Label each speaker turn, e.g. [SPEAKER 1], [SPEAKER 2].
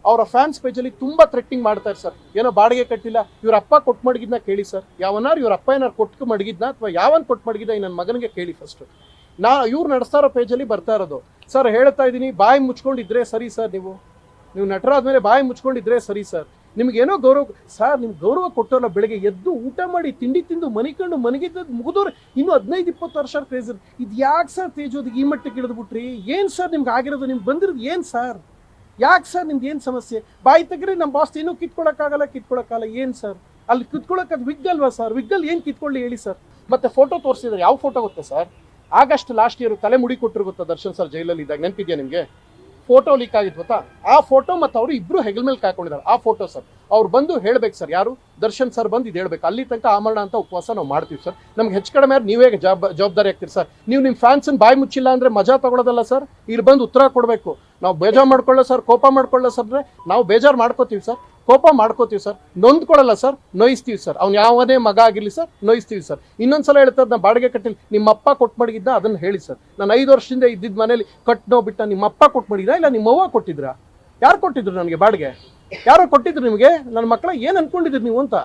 [SPEAKER 1] ಅವರ ಫ್ಯಾನ್ಸ್ ಪೇಜಲ್ಲಿ ತುಂಬ ಥ್ರೆಟ್ಟಿಂಗ್ ಮಾಡ್ತಾರೆ ಸರ್. ಏನೋ ಬಾಡಿಗೆ ಕಟ್ಟಿಲ್ಲ, ಇವ್ರ ಅಪ್ಪ ಕೊಟ್ಟು ಮಡಗಿದ್ನ ಕೇಳಿ ಸರ್. ಯಾವನಾರು ಇವ್ರ ಅಪ್ಪ ಏನಾರು ಕೊಟ್ಟು ಮಡಗಿದ್ನ ಅಥವಾ ಯಾವನ್ ಕೊಟ್ಟು ಮಡಗಿದ್ದ ಈ ನನ್ನ ಮಗನಿಗೆ ಕೇಳಿ ಫಸ್ಟು. ಇವ್ರು ನಡೆಸ್ತಾ ಇರೋ ಪೇಜಲ್ಲಿ ಬರ್ತಾ ಇರೋದು ಸರ್. ಹೇಳ್ತಾ ಇದ್ದೀನಿ, ಬಾಯಿ ಮುಚ್ಕೊಂಡಿದ್ರೆ ಸರಿ ಸರ್. ನೀವು ನಟರಾದ್ಮೇಲೆ ಬಾಯಿ ಮುಚ್ಕೊಂಡಿದ್ರೆ ಸರಿ ಸರ್. ನಿಮ್ಗೇನೋ ಗೌರವ ಸರ್, ನಿಮ್ಗೆ ಗೌರವ ಕೊಟ್ಟೋಲ್ಲ. ಬೆಳಗ್ಗೆ ಎದ್ದು ಊಟ ಮಾಡಿ ತಿಂಡಿ ತಿಂದು ಮನಿಕೊಂಡು ಮನಗಿದ್ದದ್ದು ಮುಗಿದವ್ರು ಇನ್ನೂ 15-20 ವರ್ಷ ಕ್ರೇಜ್. ಇದು ಯಾಕೆ ಸರ್ ತೇಜೋದಿಗೆ ಈ ಮಟ್ಟಕ್ಕೆ ಇಳಿದ್ಬಿಟ್ರಿ? ಏನು ಸರ್ ನಿಮ್ಗೆ ಆಗಿರೋದು? ನಿಮ್ಗೆ ಬಂದಿರೋದು ಏನು ಸರ್? ಯಾಕೆ ಸರ್ ನಿಮ್ದು ಏನು ಸಮಸ್ಯೆ? ಬಾಯಿ ತೆಗ್ರಿ ನಮ್ಮ ಬಾಸ್ ಏನೂ ಕಿತ್ಕೊಳಕ್ಕಾಗಲ್ಲ. ಏನು ಸರ್ ಅಲ್ಲಿ ಕಿತ್ಕೊಳ್ಳೋಕೆ? ಅದು ವಿಗ್ ಅಲ್ವಾ ಸರ್? ವಿಗ್ಗಲ್ಲಿ ಏನು ಕಿತ್ಕೊಳ್ಳಿ ಹೇಳಿ ಸರ್. ಮತ್ತೆ ಫೋಟೋ ತೋರಿಸಿದ್ರೆ ಯಾವ ಫೋಟೋ ಗೊತ್ತಾ ಸರ್? ಆಗಸ್ಟ್ ಲಾಸ್ಟ್ ಇಯರ್ ತಲೆ ಮುಡಿ ಕೊಟ್ಟರು ಗೊತ್ತಾ ದರ್ಶನ್ ಸರ್ ಜೈಲಲ್ಲಿ ಇದ್ದಾಗ? ನೆನಪಿದ್ಯಾ ನಿಮಗೆ? ಫೋಟೋ ಲೀಕ್ ಆಗಿತ್ತು ಗೊತ್ತಾ? ಆ ಫೋಟೋ ಮತ್ತು ಅವರು ಇಬ್ಬರು ಹೆಗಲ ಮೇಲೆ ಕಾಕೊಂಡಿದ್ದಾರೆ. ಆ ಫೋಟೋ ಸರ್ ಅವ್ರು ಬಂದು ಹೇಳ್ಬೇಕು ಸರ್. ಯಾರು? ದರ್ಶನ್ ಸರ್ ಬಂದು ಇದು ಹೇಳ್ಬೇಕು. ಅಲ್ಲಿ ತನಕ ಆಮರಣ ಅಂತ ಉಪವಾಸ ನಾವು ಮಾಡ್ತೀವಿ ಸರ್. ನಮ್ಗೆ ಹೆಚ್ಚು ಕಡಿಮೆ ನೀವೇ ಜವಾಬ್ದಾರಿ ಆಗ್ತೀರಿ ಸರ್. ನೀವು ನಿಮ್ಮ ಫ್ಯಾನ್ಸನ್ನು ಬಾಯಿ ಮುಚ್ಚಿಲ್ಲ ಅಂದರೆ ಮಜಾ ತಗೊಳ್ಳೋದಲ್ಲ ಸರ್. ಇಲ್ಲಿ ಬಂದು ಉತ್ತರ ಕೊಡಬೇಕು. ನಾವು ಬೇಜಾರು ಮಾಡ್ಕೊಳ್ಳೋ ಸರ್, ಕೋಪ ಮಾಡ್ಕೊಳ್ಳೋ ಸರ್. ನಾವು ಬೇಜಾರು ಮಾಡ್ಕೋತೀವಿ ಸರ್, ಕೋಪ ಮಾಡ್ಕೋತೀವಿ ಸರ್, ನೊಂದ್ಕೊಳ್ಳಲ್ಲ ಸರ್, ನೋಯಿಸ್ತೀವಿ ಸರ್. ಅವ್ನು ಯಾವನೇ ಮಗ ಆಗಿರಲಿ ಸರ್, ನೋಯಿಸ್ತೀವಿ ಸರ್. ಇನ್ನೊಂದ್ಸಲ ಹೇಳ್ತಾರೆ ನಾನು ಬಾಡಿಗೆ ಕಟ್ಟಿಲ್ಲ, ನಿಮ್ಮಪ್ಪ ಕೊಟ್ಟು ಮಡಗಿದ್ದ ಅದನ್ನು ಹೇಳಿ ಸರ್. ನಾನು 5 ವರ್ಷದಿಂದ ಇದ್ದಿದ್ದ ಮನೇಲಿ ಕಟ್ಟನೋ ಬಿಟ್ಟ ನಿಮ್ಮಪ್ಪ ಕೊಟ್ಟು ಮಡಗಿದ್ರಾ ಇಲ್ಲ ನಿಮ್ಮವ್ವ ಕೊಟ್ಟಿದ್ರಾ? ಯಾರು ಕೊಟ್ಟಿದ್ರು ನನಗೆ ಬಾಡಿಗೆ? ಯಾರೋ ಕೊಟ್ಟಿದ್ರು ನಿಮಗೆ? ನನ್ನ ಮಕ್ಕಳ ಏನು ಅನ್ಕೊಂಡಿದ್ರಿ ನೀವು ಅಂತ?